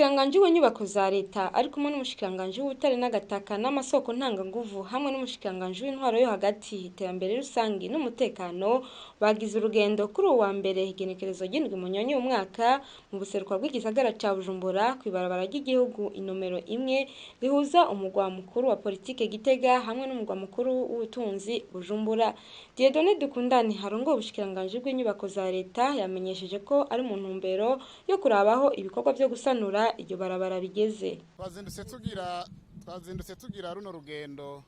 Umushikiranganje w'inyubako za leta ari kumwe n'umushikiranganje w'ubutare n'agataka n'amasoko ntanganguvu hamwe n'umushikiranganje w'intwaro yo hagati iterambere rusangi n'umutekano bagize urugendo kuri uwa mbere igenekerezo ry'indwi munyonyi umwaka mu buseruko bw'igisagara ca Bujumbura kwibarabara ry'igihugu inomero imwe rihuza umugwa mukuru wa politike Gitega hamwe n'umugwa mukuru w'ubutunzi Bujumbura. Dieudonné Dukundani harongo ubushikiranganje bw'inyubako za leta yamenyesheje ko ari mu ntumbero yo kurabaho ibikorwa byo gusanura iryo barabara bigeze. Twazindutse tugira runo rugendo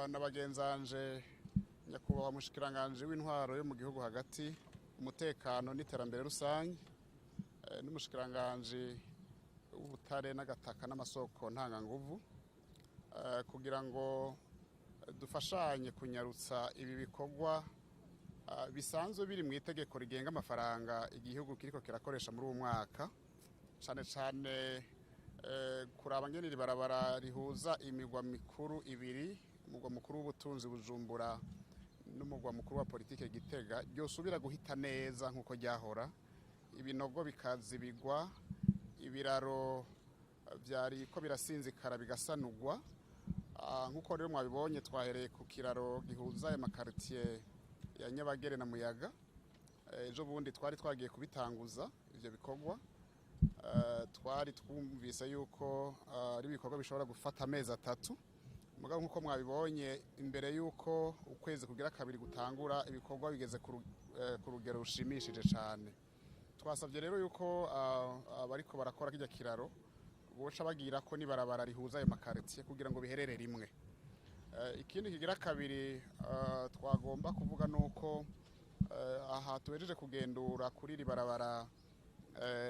n'abagenzanje nyakubahwa mushikiranganje w'intwaro yo mu gihugu hagati umutekano n'iterambere rusange n'umushikiranganje w'ubutare n'agataka n'amasoko ntanganguvu kugira ngo dufashanye kunyarutsa ibi bikorwa bisanzwe biri mu itegeko rigenga amafaranga igihugu kiriko kirakoresha muri uwo mwaka cyane cyane kuraba ngene barabara rihuza imigwa mikuru ibiri umugwa mukuru w'ubutunzi Bujumbura n'umugwa mukuru wa politike Gitega byosubira guhita neza nkuko ryahora ibinogo bikazibigwa ibiraro byari ko birasinzikara bigasanurwa nkuko rero mwabibonye twahereye ku kiraro gihuza ya makartier ya Nyabagere na Muyaga ejo bundi twari twagiye kubitanguza ivyo bikorwa twari twumvise yuko ari ibikorwa bishobora gufata amezi 3 mugabo nkuko mwabibonye imbere yuko ukwezi kugira kabiri gutangura ibikorwa bigeze ku rugero rushimishije cyane. Twasabye rero yuko abariko barakora kijya kiraro boca bagira ko nibarabara rihuza ayo makartier kugira ngo biherere rimwe. Ikindi kigira kabiri twagomba kuvuga nuko aha tubejeje kugendura kuri ribarabara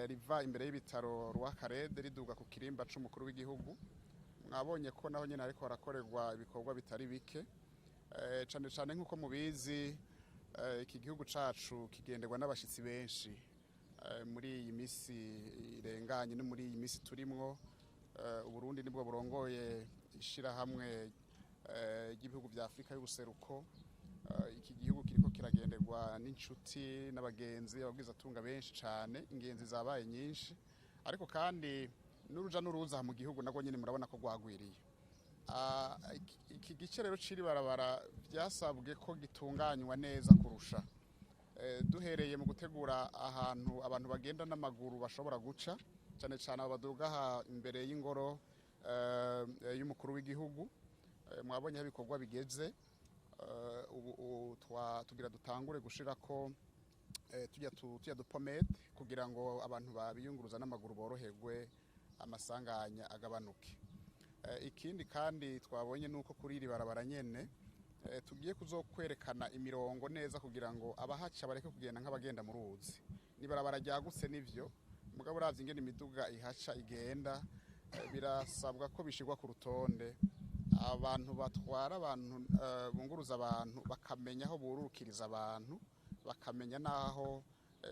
riva imbere y'ibitaro rwa Karede riduga ku kirimba c'umukuru w'igihugu mwabonye ko naho nyene ariko harakorerwa ibikorwa bitari bike cane cane nkuko mubizi iki gihugu cacu kigenderwa n'abashitsi benshi muri iyi misi irenganye no muri iyi misi turimwo Uburundi nibwo burongoye ishira hamwe igihugu bya Afrika y'ubuseruko iki gihugu kiriko kiragenderwa n'inshuti n'abagenzi ababwiza tunga benshi cyane ingenzi zabaye nyinshi ariko kandi n'uruja n'uruza mu gihugu nago nyine murabona ko gwagwiriye iki gice rero ciri barabara byasabwe ko gitunganywa neza kurusha duhereye mu gutegura ahantu abantu bagenda n'amaguru bashobora guca cyane cyane abaduga imbere y'ingoro y'umukuru w'igihugu mwabonye ibikorwa bigeze tugira dutangure gushira ko tujya dupomete kugira ngo abantu babiyunguruza n'amaguru boroherwe amasanganya agabanuke. Ikindi kandi twabonye nuko kuri iri barabara nyene tugiye kuzokwerekana imirongo neza kugira ngo abahaca bareke kugenda nk'abagenda mu ruzi ni barabara ryagutse nivyo mugabo uravye ingene imiduga ihaca igenda birasabwa ko bishirwa ku rutonde abantu batwara abantu bunguruza abantu bakamenya aho bururukiriza abantu bakamenya naho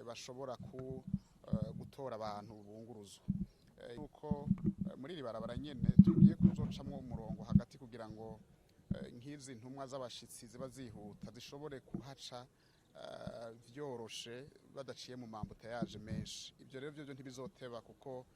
bashobora gutora abantu bunguruzwa uko muri iri barabara nyene tugiye kuzocamwo umurongo hagati kugira ngo nk'izi ntumwa z'abashitsi ziba zihuta zishobore kuhaca vyoroshe badaciye mu mambuta yaje menshi ivyo rero byo ntibizoteba kuko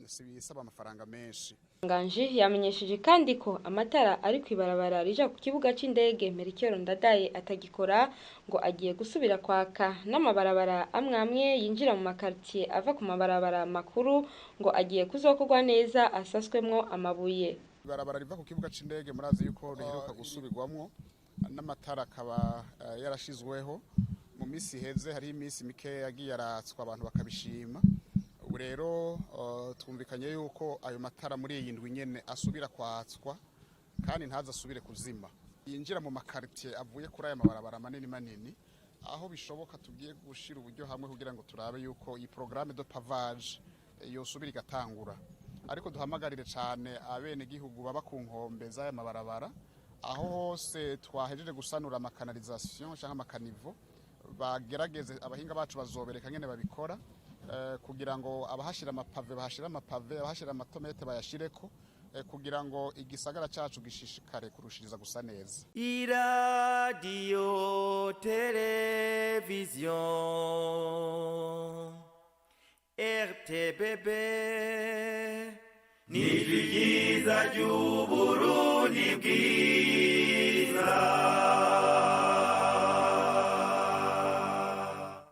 sibisaba amafaranga menshi. Nganje yamenyesheje kandi ko amatara ari kwibarabara rija ku kibuga c'indege Melchior Ndadaye atagikora ngo agiye gusubira kwaka n'amabarabara amwe yinjira mu makartier ava ku mabarabara makuru ngo agiye kuzokorwa neza asaswemwo amabuye. Ibarabara riva ku kibuga c'indege murazi yuko riheruka gusubirwamwo n'amatara akaba yarashizweho mu misi heze hari imisi mike yagiye aratswa abantu bakabishima ubu rero twumvikanye yuko ayo matara muri iyi ndwi nyene asubira kwatswa kandi ntaza asubire kuzima yinjira mu makartier avuye kuri aya mabarabara manini aho bishoboka tugiye gushira uburyo hamwe kugira ngo turabe yuko iyi programme de pavage yosubira igatangura ariko duhamagarire cyane abene gihugu baba ku nkombe z'aya mabarabara aho hose twahejeje gusanura amakanalization cyangwa amakanivo bagerageze abahinga bacu bazobereka ngene babikora kugira ngo abahashira amapave abahashira amatomete bayashireko kugira ngo igisagara cacu gishishikare kurushiriza gusa neza. Radio television RTBB n'ijwi ryiza ry'Uburundi.